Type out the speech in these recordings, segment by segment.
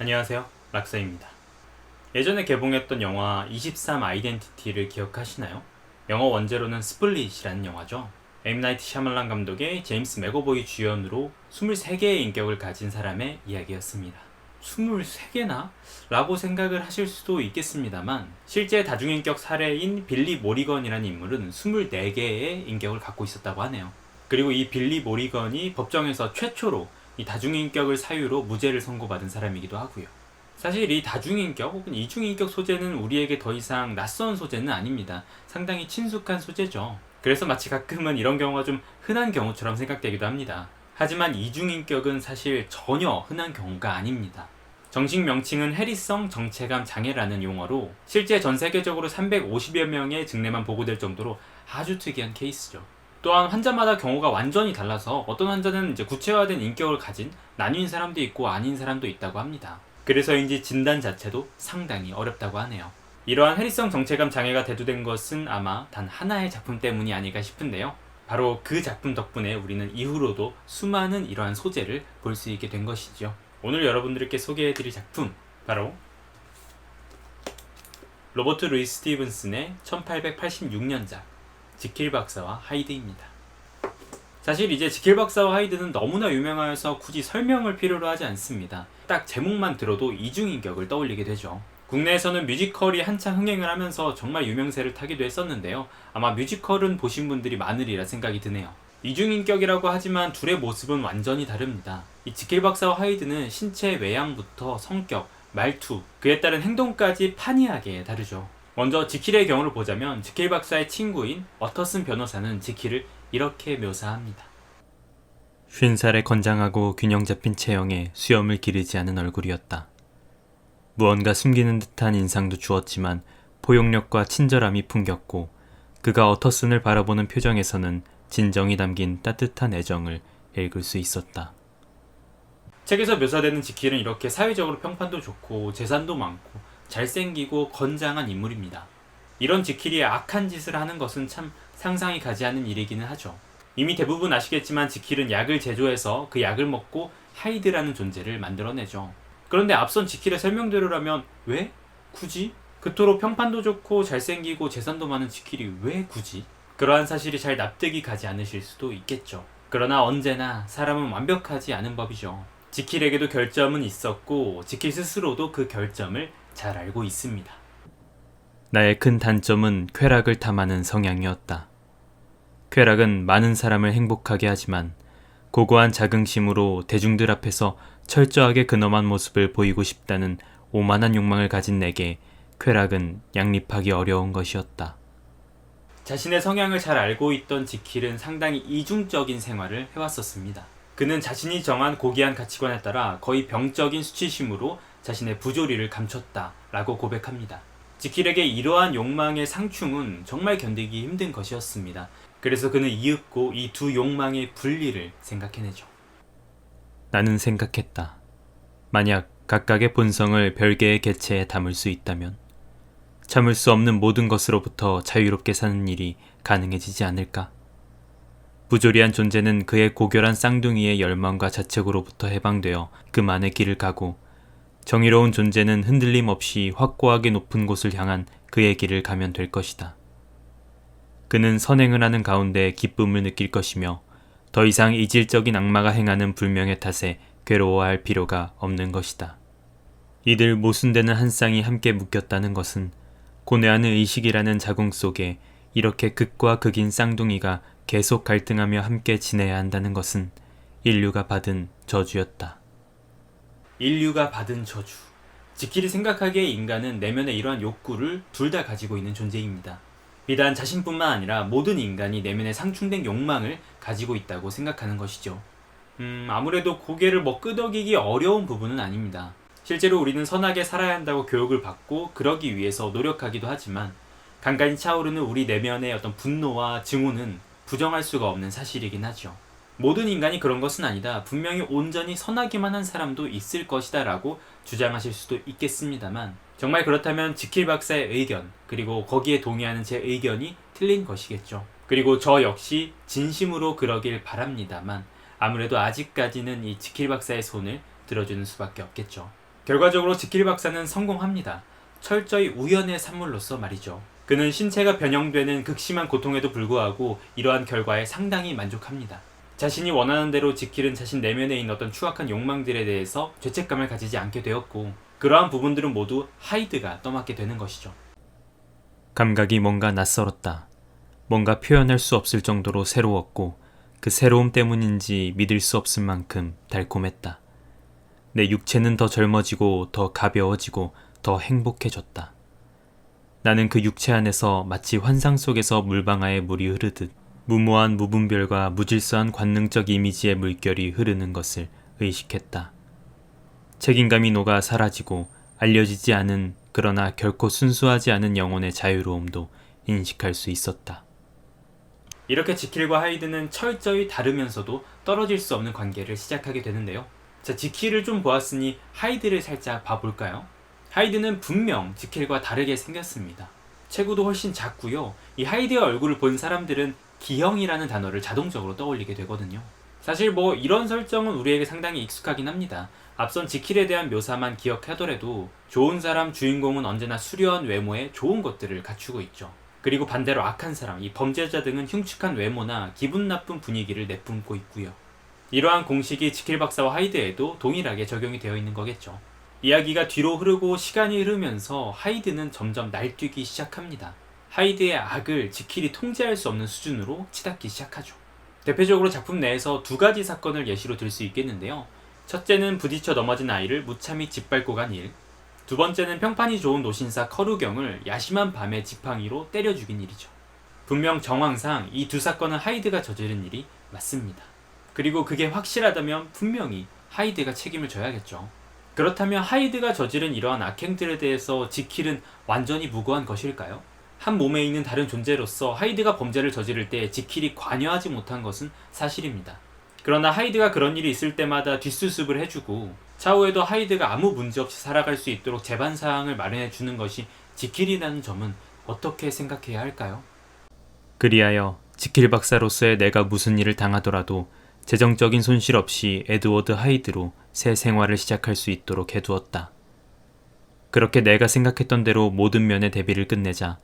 안녕하세요, 락사입니다. 예전에 개봉했던 영화 23 아이덴티티를 기억하시나요? 영어 원제로는 스플릿이라는 영화죠. M. 나이트 샤말란 감독의 제임스 맥어보이 주연으로 23개의 인격을 가진 사람의 이야기였습니다. 23개나? 라고 생각을 하실 수도 있겠습니다만 실제 다중인격 살해인 빌리 모리건이라는 인물은 24개의 인격을 갖고 있었다고 하네요. 그리고 이 빌리 모리건이 법정에서 최초로 이 다중인격을 사유로 무죄를 선고받은 사람이기도 하고요. 사실 이 다중인격 혹은 이중인격 소재는 우리에게 더 이상 낯선 소재는 아닙니다. 상당히 친숙한 소재죠. 그래서 마치 가끔은 이런 경우가 좀 흔한 경우처럼 생각되기도 합니다. 하지만 이중인격은 사실 전혀 흔한 경우가 아닙니다. 정식 명칭은 해리성 정체감 장애라는 용어로 실제 전 세계적으로 350여 명의 증례만 보고될 정도로 아주 특이한 케이스죠. 또한 환자마다 경우가 완전히 달라서 어떤 환자는 이제 구체화된 인격을 가진 나뉜 사람도 있고 아닌 사람도 있다고 합니다. 그래서인지 진단 자체도 상당히 어렵다고 하네요. 이러한 해리성 정체감 장애가 대두된 것은 아마 단 하나의 작품 때문이 아닐까 싶은데요. 바로 그 작품 덕분에 우리는 이후로도 수많은 이러한 소재를 볼 수 있게 된 것이죠. 오늘 여러분들께 소개해드릴 작품 바로 로버트 루이스 스티븐슨의 1886년작 지킬 박사와 하이드입니다. 사실 이제 지킬 박사와 하이드는 너무나 유명하여서 굳이 설명을 필요로 하지 않습니다. 딱 제목만 들어도 이중인격을 떠올리게 되죠. 국내에서는 뮤지컬이 한창 흥행을 하면서 정말 유명세를 타기도 했었는데요. 아마 뮤지컬은 보신 분들이 많으리라 생각이 드네요. 이중인격이라고 하지만 둘의 모습은 완전히 다릅니다. 이 지킬 박사와 하이드는 신체 외양부터 성격, 말투, 그에 따른 행동까지 판이하게 다르죠. 먼저 지킬의 경우를 보자면 지킬 박사의 친구인 워터슨 변호사는 지킬을 이렇게 묘사합니다. 50살의 건장하고 균형 잡힌 체형에 수염을 기르지 않은 얼굴이었다. 무언가 숨기는 듯한 인상도 주었지만 포용력과 친절함이 풍겼고 그가 워터슨을 바라보는 표정에서는 진정이 담긴 따뜻한 애정을 읽을 수 있었다. 책에서 묘사되는 지킬은 이렇게 사회적으로 평판도 좋고 재산도 많고 잘생기고 건장한 인물입니다. 이런 지킬이 악한 짓을 하는 것은 참 상상이 가지 않는 일이기는 하죠. 이미 대부분 아시겠지만 지킬은 약을 제조해서 그 약을 먹고 하이드라는 존재를 만들어내죠. 그런데 앞선 지킬의 설명대로라면 왜? 굳이? 그토록 평판도 좋고 잘생기고 재산도 많은 지킬이 왜 굳이? 그러한 사실이 잘 납득이 가지 않으실 수도 있겠죠. 그러나 언제나 사람은 완벽하지 않은 법이죠. 지킬에게도 결점은 있었고 지킬 스스로도 그 결점을 잘 알고 있습니다. 나의 큰 단점은 쾌락을 탐하는 성향이었다. 쾌락은 많은 사람을 행복하게 하지만 고고한 자긍심으로 대중들 앞에서 철저하게 근엄한 모습을 보이고 싶다는 오만한 욕망을 가진 내게 쾌락은 양립하기 어려운 것이었다. 자신의 성향을 잘 알고 있던 지킬은 상당히 이중적인 생활을 해왔었습니다. 그는 자신이 정한 고귀한 가치관에 따라 거의 병적인 수치심으로 자신의 부조리를 감췄다라고 고백합니다. 지킬에게 이러한 욕망의 상충은 정말 견디기 힘든 것이었습니다. 그래서 그는 이윽고 이 두 욕망의 분리를 생각해내죠. 나는 생각했다. 만약 각각의 본성을 별개의 개체에 담을 수 있다면 참을 수 없는 모든 것으로부터 자유롭게 사는 일이 가능해지지 않을까? 부조리한 존재는 그의 고결한 쌍둥이의 열망과 자책으로부터 해방되어 그만의 길을 가고 정의로운 존재는 흔들림 없이 확고하게 높은 곳을 향한 그의 길을 가면 될 것이다. 그는 선행을 하는 가운데 기쁨을 느낄 것이며 더 이상 이질적인 악마가 행하는 불명의 탓에 괴로워할 필요가 없는 것이다. 이들 모순되는 한 쌍이 함께 묶였다는 것은 고뇌하는 의식이라는 자궁 속에 이렇게 극과 극인 쌍둥이가 계속 갈등하며 함께 지내야 한다는 것은 인류가 받은 저주였다. 인류가 받은 저주. 지킬이 생각하기에 인간은 내면의 이러한 욕구를 둘 다 가지고 있는 존재입니다. 비단 자신뿐만 아니라 모든 인간이 내면의 상충된 욕망을 가지고 있다고 생각하는 것이죠. 아무래도 고개를 끄덕이기 어려운 부분은 아닙니다. 실제로 우리는 선하게 살아야 한다고 교육을 받고 그러기 위해서 노력하기도 하지만 간간히 차오르는 우리 내면의 어떤 분노와 증오는 부정할 수가 없는 사실이긴 하죠. 모든 인간이 그런 것은 아니다. 분명히 온전히 선하기만 한 사람도 있을 것이다 라고 주장하실 수도 있겠습니다만 정말 그렇다면 지킬 박사의 의견 그리고 거기에 동의하는 제 의견이 틀린 것이겠죠. 그리고 저 역시 진심으로 그러길 바랍니다만 아무래도 아직까지는 이 지킬 박사의 손을 들어주는 수밖에 없겠죠. 결과적으로 지킬 박사는 성공합니다. 철저히 우연의 산물로서 말이죠. 그는 신체가 변형되는 극심한 고통에도 불구하고 이러한 결과에 상당히 만족합니다. 자신이 원하는 대로 지킬은 자신 내면에 있는 어떤 추악한 욕망들에 대해서 죄책감을 가지지 않게 되었고, 그러한 부분들은 모두 하이드가 떠맡게 되는 것이죠. 감각이 뭔가 낯설었다. 뭔가 표현할 수 없을 정도로 새로웠고 그 새로움 때문인지 믿을 수 없을 만큼 달콤했다. 내 육체는 더 젊어지고 더 가벼워지고 더 행복해졌다. 나는 그 육체 안에서 마치 환상 속에서 물방아에 물이 흐르듯 무모한 무분별과 무질서한 관능적 이미지의 물결이 흐르는 것을 의식했다. 책임감이 녹아 사라지고 알려지지 않은 그러나 결코 순수하지 않은 영혼의 자유로움도 인식할 수 있었다. 이렇게 지킬과 하이드는 철저히 다르면서도 떨어질 수 없는 관계를 시작하게 되는데요. 자, 지킬을 좀 보았으니 하이드를 살짝 봐볼까요? 하이드는 분명 지킬과 다르게 생겼습니다. 체구도 훨씬 작고요. 이 하이드의 얼굴을 본 사람들은 기형이라는 단어를 자동적으로 떠올리게 되거든요. 사실 뭐 이런 설정은 우리에게 상당히 익숙하긴 합니다. 앞선 지킬에 대한 묘사만 기억하더라도 좋은 사람 주인공은 언제나 수려한 외모에 좋은 것들을 갖추고 있죠. 그리고 반대로 악한 사람, 이 범죄자 등은 흉측한 외모나 기분 나쁜 분위기를 내뿜고 있고요. 이러한 공식이 지킬 박사와 하이드에도 동일하게 적용이 되어 있는 거겠죠. 이야기가 뒤로 흐르고 시간이 흐르면서 하이드는 점점 날뛰기 시작합니다. 하이드의 악을 지킬이 통제할 수 없는 수준으로 치닫기 시작하죠. 대표적으로 작품 내에서 두 가지 사건을 예시로 들 수 있겠는데요. 첫째는 부딪혀 넘어진 아이를 무참히 짓밟고 간 일, 두 번째는 평판이 좋은 노신사 커루경을 야심한 밤에 지팡이로 때려 죽인 일이죠. 분명 정황상 이 두 사건은 하이드가 저지른 일이 맞습니다. 그리고 그게 확실하다면 분명히 하이드가 책임을 져야겠죠. 그렇다면 하이드가 저지른 이러한 악행들에 대해서 지킬은 완전히 무고한 것일까요? 한 몸에 있는 다른 존재로서 하이드가 범죄를 저지를 때 지킬이 관여하지 못한 것은 사실입니다. 그러나 하이드가 그런 일이 있을 때마다 뒷수습을 해주고 차후에도 하이드가 아무 문제없이 살아갈 수 있도록 재반사항을 마련해 주는 것이 지킬이라는 점은 어떻게 생각해야 할까요? 그리하여 지킬 박사로서의 내가 무슨 일을 당하더라도 재정적인 손실 없이 에드워드 하이드로 새 생활을 시작할 수 있도록 해두었다. 그렇게 내가 생각했던 대로 모든 면의 대비를 끝내자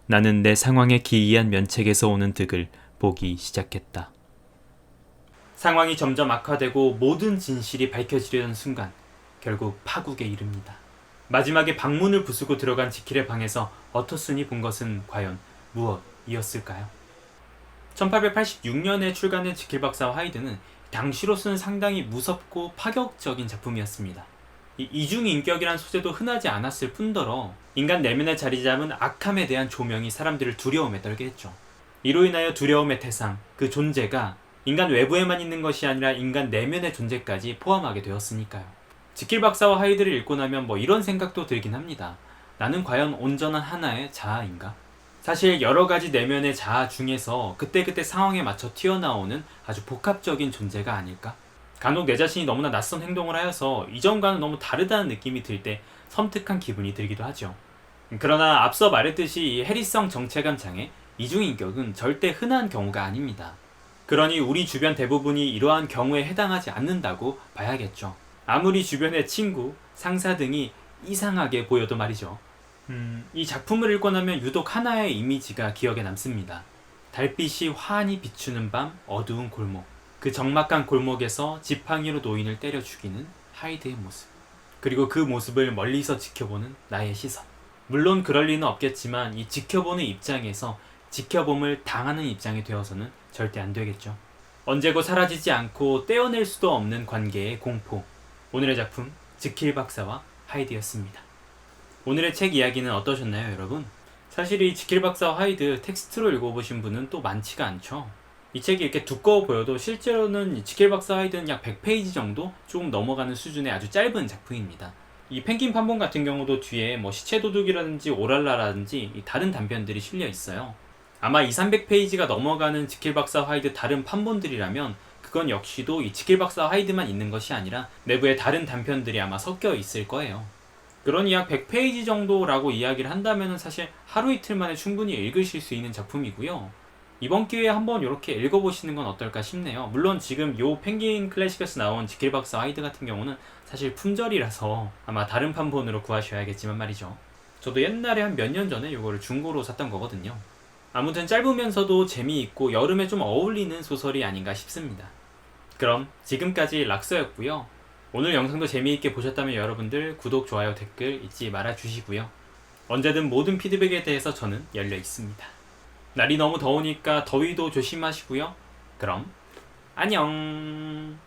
나는 내 상황에 기이한 면책에서 오는 득을 보기 시작했다. 상황이 점점 악화되고 모든 진실이 밝혀지려는 순간 결국 파국에 이릅니다. 마지막에 방문을 부수고 들어간 지킬의 방에서 어터슨이 본 것은 과연 무엇이었을까요? 1886년에 출간된 지킬 박사와 하이드는 당시로서는 상당히 무섭고 파격적인 작품이었습니다. 이 이중인격이란 소재도 흔하지 않았을 뿐더러 인간 내면에 자리 잡은 악함에 대한 조명이 사람들을 두려움에 떨게 했죠. 이로 인하여 두려움의 대상, 그 존재가 인간 외부에만 있는 것이 아니라 인간 내면의 존재까지 포함하게 되었으니까요. 지킬 박사와 하이드를 읽고 나면 뭐 이런 생각도 들긴 합니다. 나는 과연 온전한 하나의 자아인가? 사실 여러 가지 내면의 자아 중에서 그때그때 상황에 맞춰 튀어나오는 아주 복합적인 존재가 아닐까? 간혹 내 자신이 너무나 낯선 행동을 하여서 이전과는 너무 다르다는 느낌이 들 때 섬뜩한 기분이 들기도 하죠. 그러나 앞서 말했듯이 이 해리성 정체감 장애, 이중인격은 절대 흔한 경우가 아닙니다. 그러니 우리 주변 대부분이 이러한 경우에 해당하지 않는다고 봐야겠죠. 아무리 주변의 친구, 상사 등이 이상하게 보여도 말이죠. 이 작품을 읽고 나면 유독 하나의 이미지가 기억에 남습니다. 달빛이 환히 비추는 밤 어두운 골목. 그 적막한 골목에서 지팡이로 노인을 때려 죽이는 하이드의 모습. 그리고 그 모습을 멀리서 지켜보는 나의 시선. 물론 그럴 리는 없겠지만 이 지켜보는 입장에서 지켜봄을 당하는 입장이 되어서는 절대 안 되겠죠. 언제고 사라지지 않고 떼어낼 수도 없는 관계의 공포. 오늘의 작품 지킬 박사와 하이드였습니다. 오늘의 책 이야기는 어떠셨나요, 여러분? 사실 이 지킬 박사와 하이드 텍스트로 읽어보신 분은 또 많지가 않죠. 이 책이 이렇게 두꺼워 보여도 실제로는 이 지킬 박사 하이드는 약 100페이지 정도 조금 넘어가는 수준의 아주 짧은 작품입니다. 이 펭귄 판본 같은 경우도 뒤에 뭐 시체도둑이라든지 오랄라라든지 이 다른 단편들이 실려 있어요. 아마 200~300페이지가 넘어가는 지킬 박사 하이드 다른 판본들이라면 그건 역시도 이 지킬 박사 하이드만 있는 것이 아니라 내부에 다른 단편들이 아마 섞여 있을 거예요. 그러니 약 100페이지 정도라고 이야기를 한다면 사실 하루 이틀 만에 충분히 읽으실 수 있는 작품이고요. 이번 기회에 한번 이렇게 읽어보시는 건 어떨까 싶네요. 물론 지금 요 펭귄 클래식에서 나온 지킬박스 하이드 같은 경우는 사실 품절이라서 아마 다른 판본으로 구하셔야겠지만 말이죠. 저도 옛날에 한 몇 년 전에 요거를 중고로 샀던 거거든요. 아무튼 짧으면서도 재미있고 여름에 좀 어울리는 소설이 아닌가 싶습니다. 그럼 지금까지 락서였고요. 오늘 영상도 재미있게 보셨다면 여러분들 구독, 좋아요, 댓글 잊지 말아주시고요. 언제든 모든 피드백에 대해서 저는 열려 있습니다. 날이 너무 더우니까 더위도 조심하시고요. 그럼 안녕.